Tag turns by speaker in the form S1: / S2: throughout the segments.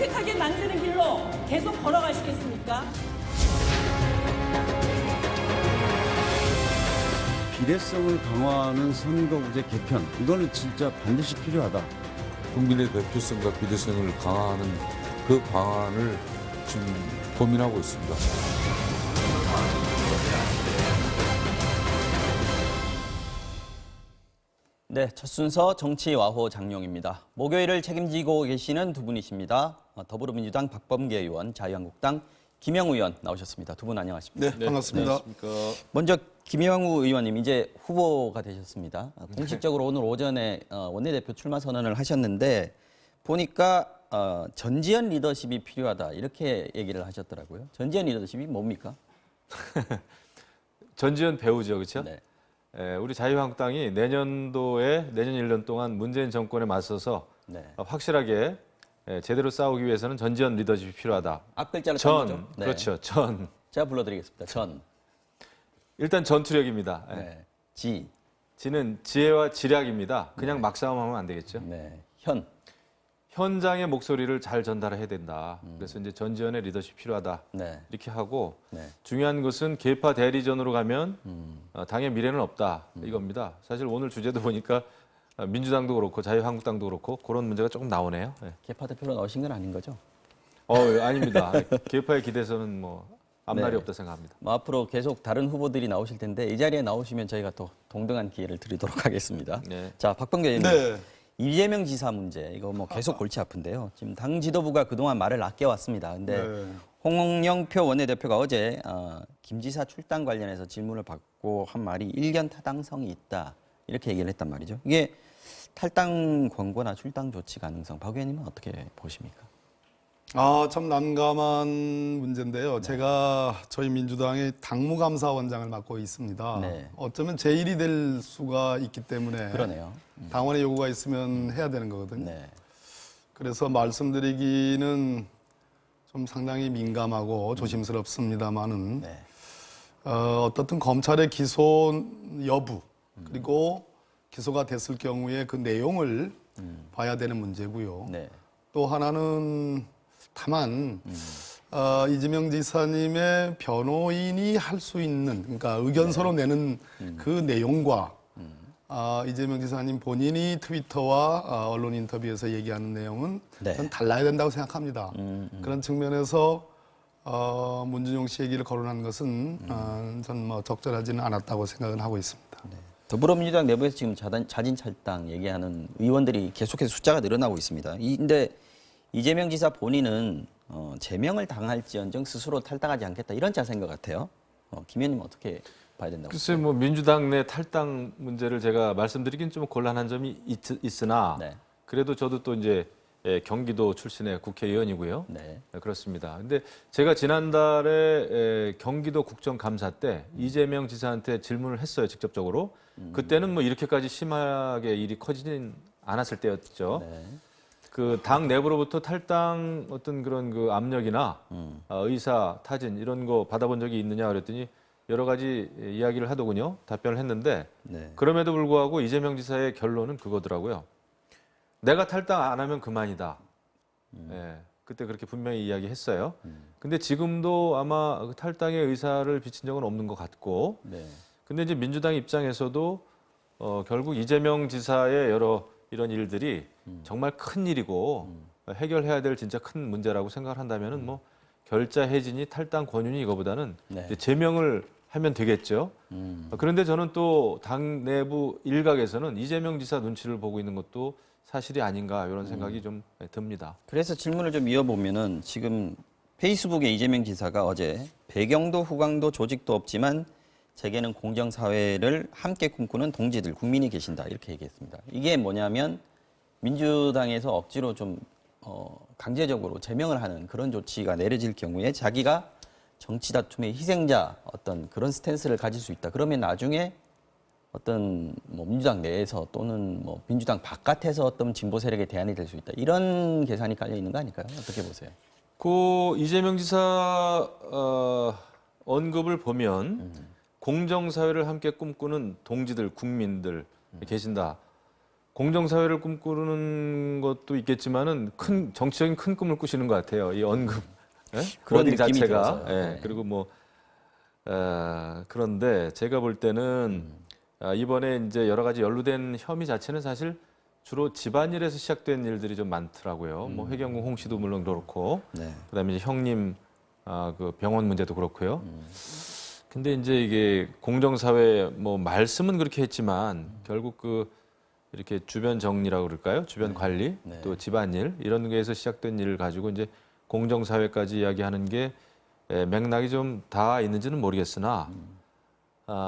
S1: 정색하게 만드는 길로 계속 걸어가시겠습니까?
S2: 비례성을 강화하는 선거구제 개편, 이거는 진짜 반드시 필요하다.
S3: 국민의 대표성과 비례성을 강화하는 그 방안을 지금 고민하고 있습니다.
S4: 네, 첫 순서 정치와호 장룡입니다. 목요일을 책임지고 계시는 두 분이십니다. 더불어민주당 박범계 의원, 자유한국당 김영우 의원 나오셨습니다. 두 분 안녕하십니까?
S5: 네, 반갑습니다.
S4: 먼저 김영우 의원님 이제 후보가 되셨습니다. 공식적으로 오늘 오전에 원내대표 출마 선언을 하셨는데 보니까 전지현 리더십이 필요하다 이렇게 얘기를 하셨더라고요. 전지현 리더십이 뭡니까?
S5: 전지현 배우죠, 그렇죠?
S4: 네.
S5: 우리 자유한국당이 내년 1년 동안 문재인 정권에 맞서서
S4: 네.
S5: 확실하게 제대로 싸우기 위해서는 전지현 리더십이 필요하다.
S4: 앞글자를 딴
S5: 전,
S4: 거죠? 네.
S5: 그렇죠. 전.
S4: 제가 불러드리겠습니다. 전.
S5: 일단 전투력입니다.
S4: 네. 지.
S5: 지는 지혜와 지략입니다. 그냥 막 싸움하면 안 되겠죠.
S4: 네. 현.
S5: 현장의 목소리를 잘 전달해야 된다. 그래서 이제 전지현의 리더십이 필요하다.
S4: 네.
S5: 이렇게 하고
S4: 네.
S5: 중요한 것은 계파 대리전으로 가면 당의 미래는 없다 이겁니다. 사실 오늘 주제도 보니까 민주당도 그렇고 자유한국당도 그렇고 그런 문제가 조금 나오네요. 네.
S4: 개파 대표로 나오신 건 아닌 거죠?
S5: 아닙니다. 계파에 기대서는 뭐 앞날이
S4: 네.
S5: 없다 생각합니다.
S4: 뭐 앞으로 계속 다른 후보들이 나오실 텐데 이 자리에 나오시면 저희가 또 동등한 기회를 드리도록 하겠습니다.
S5: 네.
S4: 자, 박범계 의원님.
S5: 네.
S4: 이재명 지사 문제 이거 뭐 계속 골치 아픈데요. 지금 당 지도부가 그동안 말을 아껴왔습니다. 근데 홍영표 원내대표가 어제 김 지사 출당 관련해서 질문을 받고 한 말이 일견 타당성이 있다 이렇게 얘기를 했단 말이죠. 이게 탈당 권고나 출당 조치 가능성 박 의원님은 어떻게 보십니까?
S6: 참 난감한 문제인데요. 제가 저희 민주당의 당무감사원장을 맡고 있습니다.
S4: 네.
S6: 어쩌면 제1이 될 수가 있기 때문에
S4: 그러네요.
S6: 당원의 요구가 있으면 해야 되는 거거든요.
S4: 네.
S6: 그래서 말씀드리기는 좀 상당히 민감하고 조심스럽습니다만은
S4: 네.
S6: 어떻든 검찰의 기소 여부 그리고 기소가 됐을 경우에 그 내용을 봐야 되는 문제고요.
S4: 네.
S6: 또 하나는 다만 이재명 지사님의 변호인이 할 수 있는 그러니까 의견서로 내는 그 내용과 이재명 지사님 본인이 트위터와 언론 인터뷰에서 얘기하는 내용은
S4: 네.
S6: 전 달라야 된다고 생각합니다. 그런 측면에서 문준용 씨 얘기를 거론한 것은 전 뭐 적절하지는 않았다고 생각은 하고 있습니다.
S4: 더불어민주당 내부에서 지금 자진 탈당 얘기하는 의원들이 계속해서 숫자가 늘어나고 있습니다. 근데 이재명 지사 본인은 제명을 당할지언정 스스로 탈당하지 않겠다 이런 자세인 것 같아요. 김 의원님 어떻게 봐야 된다고?
S5: 글쎄 뭐 민주당 내 탈당 문제를 제가 말씀드리긴 좀 곤란한 점이 있으나
S4: 네.
S5: 그래도 저도 또 이제 경기도 출신의 국회의원이고요.
S4: 네.
S5: 그렇습니다. 근데 제가 지난달에 경기도 국정감사 때 이재명 지사한테 질문을 했어요, 직접적으로. 그때는 뭐 이렇게까지 심하게 일이 커지진 않았을 때였죠.
S4: 네.
S5: 그 당 내부로부터 탈당 어떤 그런 그 압력이나 의사 타진 이런 거 받아본 적이 있느냐 그랬더니 여러 가지 이야기를 하더군요. 답변을 했는데
S4: 네.
S5: 그럼에도 불구하고 이재명 지사의 결론은 그거더라고요. 내가 탈당 안 하면 그만이다. 예, 그때 그렇게 분명히 이야기했어요. 근데 지금도 아마 그 탈당의 의사를 비친 적은 없는 것 같고,
S4: 네.
S5: 근데 이제 민주당 입장에서도 결국 이재명 지사의 여러 이런 일들이 정말 큰 일이고 해결해야 될 진짜 큰 문제라고 생각을 한다면은 뭐 결자 해진이 탈당 권유니 이거보다는
S4: 네.
S5: 이제 제명을 하면 되겠죠. 그런데 저는 또 당 내부 일각에서는 이재명 지사 눈치를 보고 있는 것도 사실이 아닌가 이런 생각이 좀 듭니다.
S4: 그래서 질문을 좀 이어보면은 지금 페이스북에 이재명 지사가 어제 배경도 후광도 조직도 없지만 제게는 공정사회를 함께 꿈꾸는 동지들, 국민이 계신다 이렇게 얘기했습니다. 이게 뭐냐면 민주당에서 억지로 좀 강제적으로 제명을 하는 그런 조치가 내려질 경우에 자기가 정치 다툼의 희생자 어떤 그런 스탠스를 가질 수 있다. 그러면 나중에 어떤 뭐 민주당 내에서 또는 뭐 민주당 바깥에서 어떤 진보 세력의 대안이 될 수 있다. 이런 계산이 깔려 있는 거 아닐까요? 어떻게 보세요?
S5: 그 이재명 지사 언급을 보면 공정사회를 함께 꿈꾸는 동지들, 국민들 계신다. 공정사회를 꿈꾸는 것도 있겠지만은 큰 정치적인 큰 꿈을 꾸시는 것 같아요. 이 언급
S4: 그런
S5: 워딩
S4: 느낌이
S5: 자체가.
S4: 들어서요.
S5: 예,
S4: 네.
S5: 그리고 뭐 그런데 제가 볼 때는 이번에 이제 여러 가지 연루된 혐의 자체는 사실 주로 집안일에서 시작된 일들이 좀 많더라고요. 뭐 해경궁 홍 씨도 물론 그렇고,
S4: 네.
S5: 그다음에 이제 형님 그 병원 문제도 그렇고요. 근데 이제 이게 공정사회 뭐 말씀은 그렇게 했지만 결국 그 이렇게 주변 정리라고 그럴까요? 주변 관리,
S4: 네.
S5: 또 집안일 이런 게에서 시작된 일을 가지고 이제 공정사회까지 이야기하는 게 맥락이 좀 다 있는지는 모르겠으나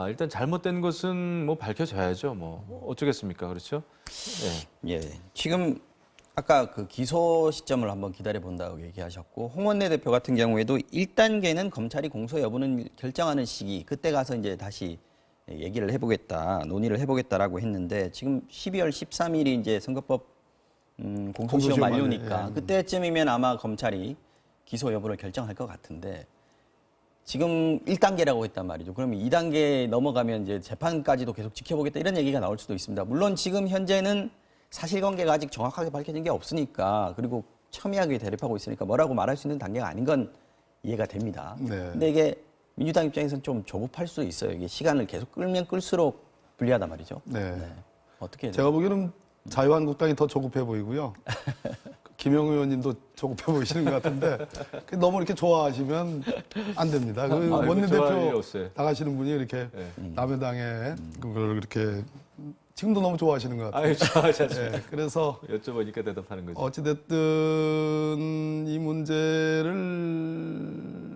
S5: 일단 잘못된 것은 뭐 밝혀져야죠. 뭐 어쩌겠습니까, 그렇죠? 예.
S4: 예. 지금 아까 그 기소 시점을 한번 기다려 본다고 얘기하셨고 홍원내 대표 같은 경우에도 1단계는 검찰이 공소 여부는 결정하는 시기 그때 가서 이제 다시 얘기를 해보겠다, 논의를 해보겠다라고 했는데 지금 12월 13일이 이제 선거법 공소시효 만료니까
S6: 예.
S4: 그때쯤이면 아마 검찰이 기소 여부를 결정할 것 같은데 지금 1단계라고 했단 말이죠. 그러면 2단계 넘어가면 이제 재판까지도 계속 지켜보겠다 이런 얘기가 나올 수도 있습니다. 물론 지금 현재는 사실관계가 아직 정확하게 밝혀진 게 없으니까 그리고 첨예하게 대립하고 있으니까 뭐라고 말할 수 있는 단계가 아닌 건 이해가 됩니다.
S6: 네.
S4: 근데 이게 민주당 입장에서는 좀 조급할 수 있어요. 이게 시간을 계속 끌면 끌수록 불리하단 말이죠.
S6: 네.
S4: 어떻게 해야
S6: 제가 보기에는 자유한국당이 더 조급해 보이고요. 김영 의원님도 조급해 보이시는 것 같은데 너무 이렇게 좋아하시면 안 됩니다. 그
S5: 아이고,
S6: 원내
S5: 좋아할 일이
S6: 대표
S5: 없어요.
S6: 나가시는 분이 이렇게 남의 당에 그걸 이렇게 지금도 너무 좋아하시는 것 같아요.
S5: 아유, 좋아하지
S6: 네, 그래서
S5: 여쭤보니까 대답하는 거죠.
S6: 어찌됐든 이 문제를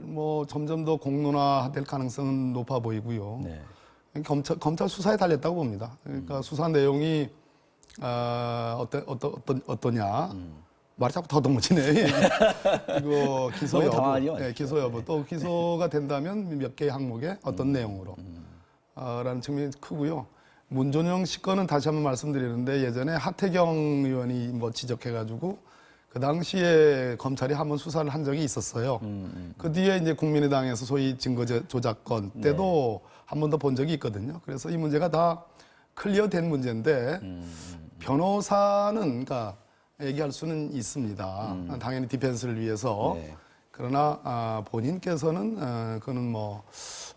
S6: 뭐 점점 더 공론화될 가능성은 높아 보이고요.
S4: 네.
S6: 검찰 수사에 달렸다고 봅니다. 그러니까 수사 내용이 어떠냐. 말이 자꾸 더듬어지네. 이거 기소
S4: 너무
S6: 여부.
S4: 당황하지
S6: 네, 기소 여부. 또 기소가 된다면 몇 개의 항목에 어떤 내용으로. 라는 측면이 크고요. 문전영 씨 건은 다시 한번 말씀드리는데 예전에 하태경 의원이 뭐 지적해가지고 그 당시에 검찰이 한번 수사를 한 적이 있었어요. 그 뒤에 이제 국민의당에서 소위 증거 조작건 때도 한 번 더 본 적이 있거든요. 그래서 이 문제가 다 클리어된 문제인데 변호사는 그러니까 얘기할 수는 있습니다. 당연히 디펜스를 위해서.
S4: 네.
S6: 그러나 본인께서는 그는 뭐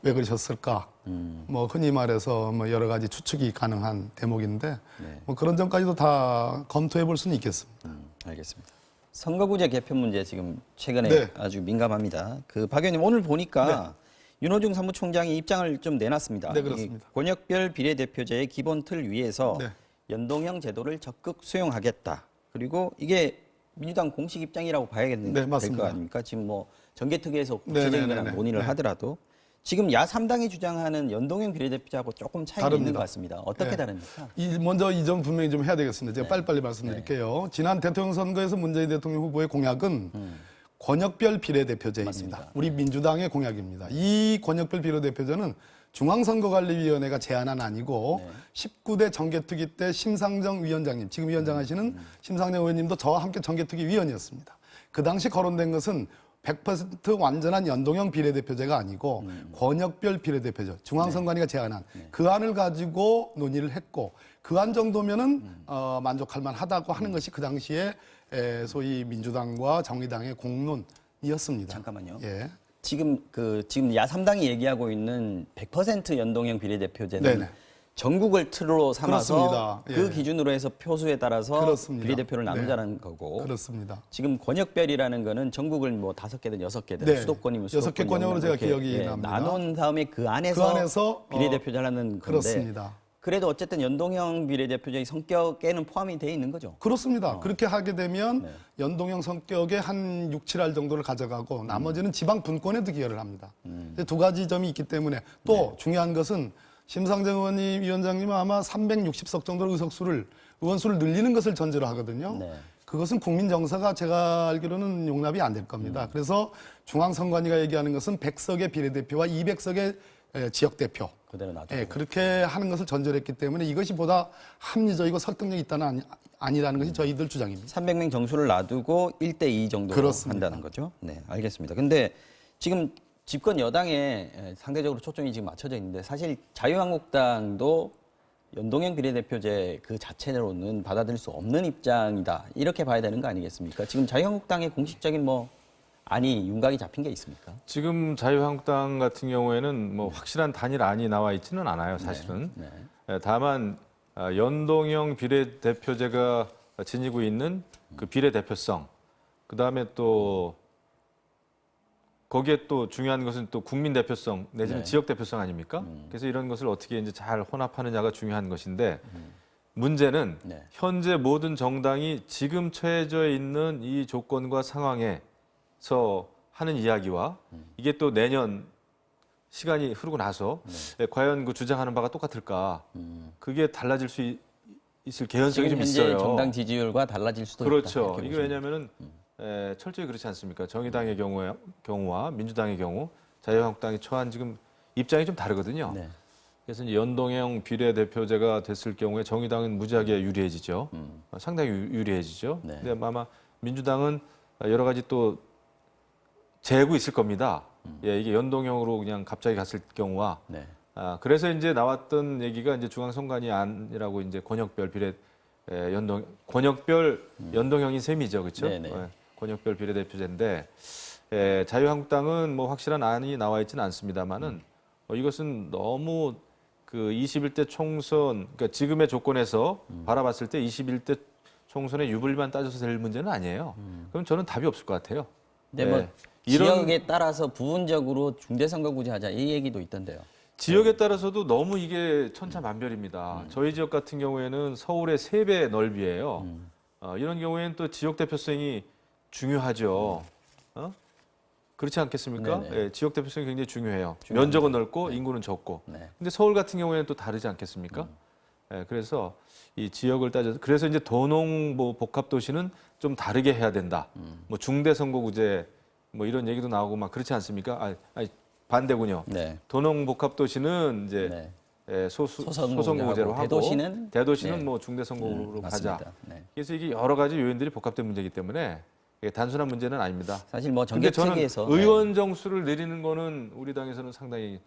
S6: 왜 그러셨을까? 뭐 흔히 말해서 뭐 여러 가지 추측이 가능한 대목인데
S4: 네.
S6: 뭐 그런 점까지도 다 검토해 볼 수는 있겠습니다.
S4: 알겠습니다. 선거구제 개편 문제 지금 최근에
S6: 네.
S4: 아주 민감합니다. 그 박 의원님 오늘 보니까 윤호중 사무총장이 입장을 좀 내놨습니다.
S6: 네, 그렇습니다.
S4: 이 권역별 비례대표제의 기본 틀 위에서
S6: 네.
S4: 연동형 제도를 적극 수용하겠다. 그리고 이게 민주당 공식 입장이라고 봐야겠는
S6: 네,
S4: 될
S6: 맞습니다.
S4: 거 아닙니까? 지금 뭐 정개특위에서
S6: 네,
S4: 구체적인
S6: 네,
S4: 거랑
S6: 네, 네.
S4: 논의를
S6: 네.
S4: 하더라도 지금 야 3당이 주장하는 연동형 비례대표제하고 조금 차이가 있는
S6: 다릅니다.
S4: 것 같습니다. 어떻게
S6: 네.
S4: 다릅니까?
S6: 먼저 이 점 분명히 좀 해야 되겠습니다.
S4: 네.
S6: 제가 빨리빨리 말씀드릴게요. 지난 대통령 선거에서 문재인 대통령 후보의 공약은 권역별 비례대표제입니다.
S4: 맞습니다.
S6: 우리 민주당의 공약입니다. 이 권역별 비례대표제는 중앙선거관리위원회가 제안한 아니고 19대 정개특위 때 심상정 위원장님, 지금 위원장 하시는 심상정 의원님도 저와 함께 정개특위 위원이었습니다. 그 당시 거론된 것은 100% 완전한 연동형 비례대표제가 아니고 권역별 비례대표제, 중앙선관위가 제안한 그 안을 가지고 논의를 했고 그 안 정도면은 만족할 만하다고 하는 것이 그 당시에 소위 민주당과 정의당의 공론이었습니다.
S4: 잠깐만요.
S6: 예.
S4: 지금 야 3당이 얘기하고 있는 100% 연동형 비례대표제는
S6: 네네.
S4: 전국을 틀로 삼아서
S6: 그렇습니다.
S4: 그
S6: 예.
S4: 기준으로 해서 표수에 따라서
S6: 그렇습니다.
S4: 비례대표를
S6: 네.
S4: 나누자는 거고
S6: 그렇습니다.
S4: 지금 권역별이라는 거는 전국을 뭐 5개든 6개든
S6: 네.
S4: 수도권이면
S6: 6개
S4: 수도권
S6: 권역으로 제가
S4: 이렇게,
S6: 기억이 납니다.
S4: 나눈 다음에 그 안에서,
S6: 그 안에서,
S4: 비례대표제를 하는 건데
S6: 그렇습니다.
S4: 그래도 어쨌든 연동형 비례대표제의 성격에는 포함이 돼 있는 거죠.
S6: 그렇습니다. 그렇게 하게 되면 연동형 성격의 한 6, 7할 정도를 가져가고 나머지는 지방 분권에도 기여를 합니다. 이제 두 가지 점이 있기 때문에 또 중요한 것은 심상정 의원님, 위원장님은 아마 360석 정도의 의원수를 늘리는 것을 전제로 하거든요.
S4: 네.
S6: 그것은 국민 정서가 제가 알기로는 용납이 안 될 겁니다. 그래서 중앙선관위가 얘기하는 것은 100석의 비례대표와 200석의 지역대표.
S4: 그대로 놔두고.
S6: 예, 그렇게 하는 것을 전제로 했기 때문에 이것이 보다 합리적이고 설득력이 있다는 아니라는 것이 저희들 주장입니다.
S4: 300명 정수를 놔두고 1대2 정도로
S6: 그렇습니다.
S4: 한다는 거죠. 네, 알겠습니다. 근데 지금 집권 여당에 상대적으로 초점이 지금 맞춰져 있는데 사실 자유한국당도 연동형 비례대표제 그 자체로는 받아들일 수 없는 입장이다. 이렇게 봐야 되는 거 아니겠습니까? 지금 자유한국당의 공식적인 안이 윤곽이 잡힌 게 있습니까?
S5: 지금 자유한국당 같은 경우에는 뭐 확실한 단일안이 나와 있지는 않아요, 사실은.
S4: 네.
S5: 다만 연동형 비례대표제가 지니고 있는 그 비례대표성, 그다음에 또 거기에 또 중요한 것은 또 국민 대표성 내지는
S4: 네.
S5: 지역 대표성 아닙니까? 그래서 이런 것을 어떻게 이제 잘 혼합하느냐가 중요한 것인데 문제는
S4: 네.
S5: 현재 모든 정당이 지금 처해져 있는 이 조건과 상황에서 하는 이야기와 이게 또 내년 시간이 흐르고 나서 과연 그 주장하는 바가 똑같을까? 그게 달라질 수 있을 개연성이
S4: 지금
S5: 좀
S4: 현재
S5: 있어요.
S4: 정당 지지율과 달라질 수도 있다.
S5: 그렇죠.
S4: 이렇게
S5: 이게
S4: 보시면.
S5: 왜냐하면은 철저히 그렇지 않습니까? 정의당의 경우와 민주당의 경우, 자유한국당이 처한 지금 입장이 좀 다르거든요.
S4: 네.
S5: 그래서 이제 연동형 비례대표제가 됐을 경우에 정의당은 무지하게 유리해지죠. 상당히 유리해지죠.
S4: 네.
S5: 근데 아마 민주당은 여러 가지 또 재고 있을 겁니다. 예, 이게 연동형으로 그냥 갑자기 갔을 경우와.
S4: 네.
S5: 그래서 이제 나왔던 얘기가 이제 중앙선관위 안이라고 이제 권역별 비례 권역별 연동형인 셈이죠, 그렇죠?
S4: 네네.
S5: 권역별 비례대표제인데 자유한국당은 뭐 확실한 안이 나와 있지는 않습니다만은 이것은 너무 그 21대 총선, 그러니까 지금의 조건에서 바라봤을 때 21대 총선의 유불리만 따져서 될 문제는 아니에요. 그럼 저는 답이 없을 것 같아요.
S4: 근데 뭐
S5: 이런
S4: 지역에 따라서 부분적으로 중대선거구제 하자 이 얘기도 있던데요.
S5: 지역에 따라서도 너무 이게 천차만별입니다. 저희 지역 같은 경우에는 서울의 3배 넓이에요. 이런 경우에는 또 지역 대표성이 중요하죠. 그렇지 않겠습니까?
S4: 네네.
S5: 예, 지역 대표성이 굉장히 중요해요. 면적은 넓고 인구는 적고.
S4: 네.
S5: 근데 서울 같은 경우에는 또 다르지 않겠습니까? 예, 그래서 이 지역을 따져서 그래서 이제 도농 뭐 복합 도시는 좀 다르게 해야 된다. 뭐 중대 선거구제 뭐 이런 얘기도 나오고 막 그렇지 않습니까? 반대군요.
S4: 네.
S5: 도농 복합 도시는 이제
S4: 네.
S5: 소선거구제로 하고
S4: 대도시는
S5: 네. 뭐 중대 선거구로 가자.
S4: 맞습니다. 네.
S5: 그래서 이게 여러 가지 요인들이 복합된 문제이기 때문에 이게 단순한 문제는 아닙니다.
S4: 사실 뭐
S5: 근데 저는
S4: 정계체계에서
S5: 의원 정수를 내리는 거는 우리 당에서는 상당히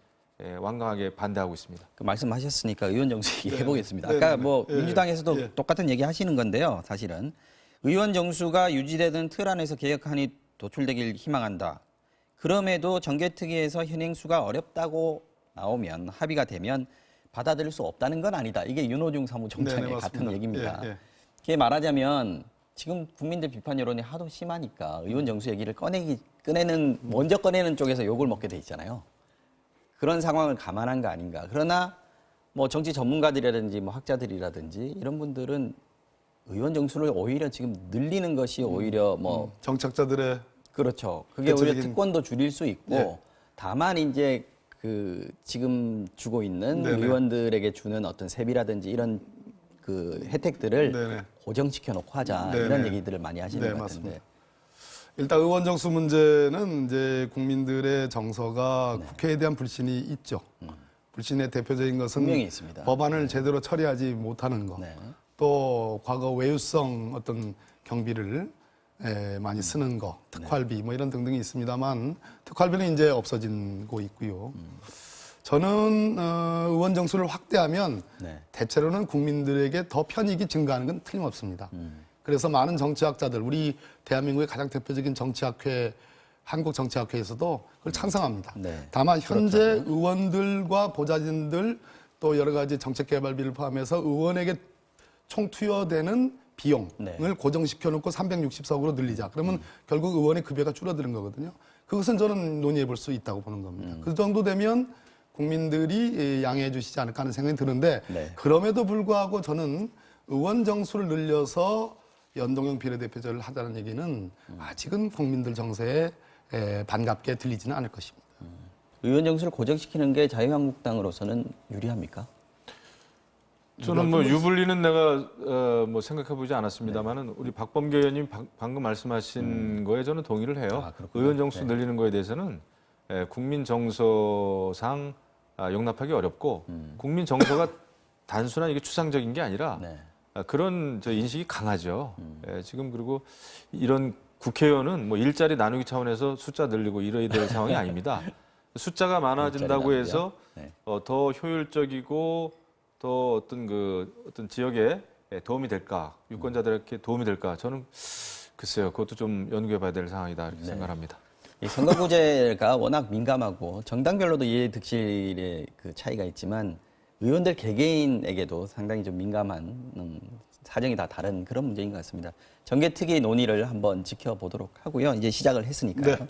S5: 완강하게 반대하고 있습니다.
S4: 그 말씀하셨으니까 의원 정수 얘기해보겠습니다.
S6: 네,
S4: 아까
S6: 네, 네.
S4: 뭐
S6: 예,
S4: 민주당에서도
S6: 예.
S4: 똑같은 얘기 하시는 건데요. 사실은 의원 정수가 유지되는 틀 안에서 개혁안이 도출되길 희망한다. 그럼에도 정계특위에서 현행수가 어렵다고 나오면 합의가 되면 받아들일 수 없다는 건 아니다. 이게 윤호중 사무총장의
S6: 네네,
S4: 같은
S6: 맞습니다.
S4: 얘기입니다.
S6: 예, 예.
S4: 그게 말하자면 지금 국민들 비판 여론이 하도 심하니까 의원 정수 얘기를 먼저 꺼내는 쪽에서 욕을 먹게 돼 있잖아요. 그런 상황을 감안한 거 아닌가. 그러나 뭐 정치 전문가들이라든지 뭐 학자들이라든지 이런 분들은 의원 정수를 오히려 지금 늘리는 것이 오히려 뭐
S6: 정착자들의
S4: 그렇죠. 그게 오히려
S6: 대체적인-
S4: 특권도 줄일 수 있고
S6: 예.
S4: 다만 이제 그 지금 주고 있는
S6: 네네.
S4: 의원들에게 주는 어떤 세비라든지 이런 그 혜택들을
S6: 네네.
S4: 고정시켜 놓고 하자
S6: 네네.
S4: 이런 얘기들을 많이 하시는
S6: 네,
S4: 것 같은데.
S6: 맞습니다. 일단 의원 정수 문제는 이제 국민들의 정서가 국회에 대한 불신이 있죠. 불신의 대표적인 것은
S4: 분명히 있습니다.
S6: 법안을 제대로 처리하지 못하는 것.
S4: 네.
S6: 또 과거 외유성 어떤 경비를 많이 쓰는 거, 특활비 뭐 이런 등등이 있습니다만 특활비는 이제 없어지고 있고요. 저는 의원 정수를 확대하면
S4: 네.
S6: 대체로는 국민들에게 더 편익이 증가하는 건 틀림없습니다. 그래서 많은 정치학자들, 우리 대한민국의 가장 대표적인 정치학회, 한국정치학회에서도 그걸 찬성합니다.
S4: 네.
S6: 다만 현재 의원들과 보좌진들 또 여러 가지 정책개발비를 포함해서 의원에게 총 투여되는 비용을
S4: 네.
S6: 고정시켜 놓고 360석으로 늘리자. 그러면 결국 의원의 급여가 줄어드는 거거든요. 그것은 저는 논의해 볼 수 있다고 보는 겁니다. 그 정도 되면 국민들이 양해해 주시지 않을까 하는 생각이 드는데
S4: 네.
S6: 그럼에도 불구하고 저는 의원 정수를 늘려서 연동형 비례대표제를 하자는 얘기는 아직은 국민들 정서에 반갑게 들리지는 않을 것입니다.
S4: 의원 정수를 고정시키는 게 자유한국당으로서는 유리합니까?
S5: 저는 뭐 유불리는 내가 뭐 생각해 보지 않았습니다만은 우리 박범계 의원님 방금 말씀하신 거에 저는 동의를 해요.
S4: 아, 그렇군요.
S5: 의원 정수
S4: 네.
S5: 늘리는 거에 대해서는 국민 정서상 용납하기 어렵고 국민 정서가 단순한 이게 추상적인 게 아니라
S4: 네.
S5: 그런 저 인식이 강하죠. 지금 그리고 이런 국회의원은 뭐 일자리 나누기 차원에서 숫자 늘리고 이래야 될 상황이 아닙니다. 숫자가 많아진다고
S4: 일자리
S5: 해서
S4: 나누기요? 네.
S5: 더 효율적이고 또 어떤 지역에 도움이 될까, 유권자들에게 도움이 될까, 저는 글쎄요, 그것도 좀 연구해봐야 될 상황이다 이렇게 생각합니다.
S4: 이 선거구제가 워낙 민감하고 정당별로도 이해득실의 그 차이가 있지만 의원들 개개인에게도 상당히 좀 민감한 사정이 다 다른 그런 문제인 것 같습니다. 정개특위 논의를 한번 지켜보도록 하고요. 이제 시작을 했으니까요.
S6: 네.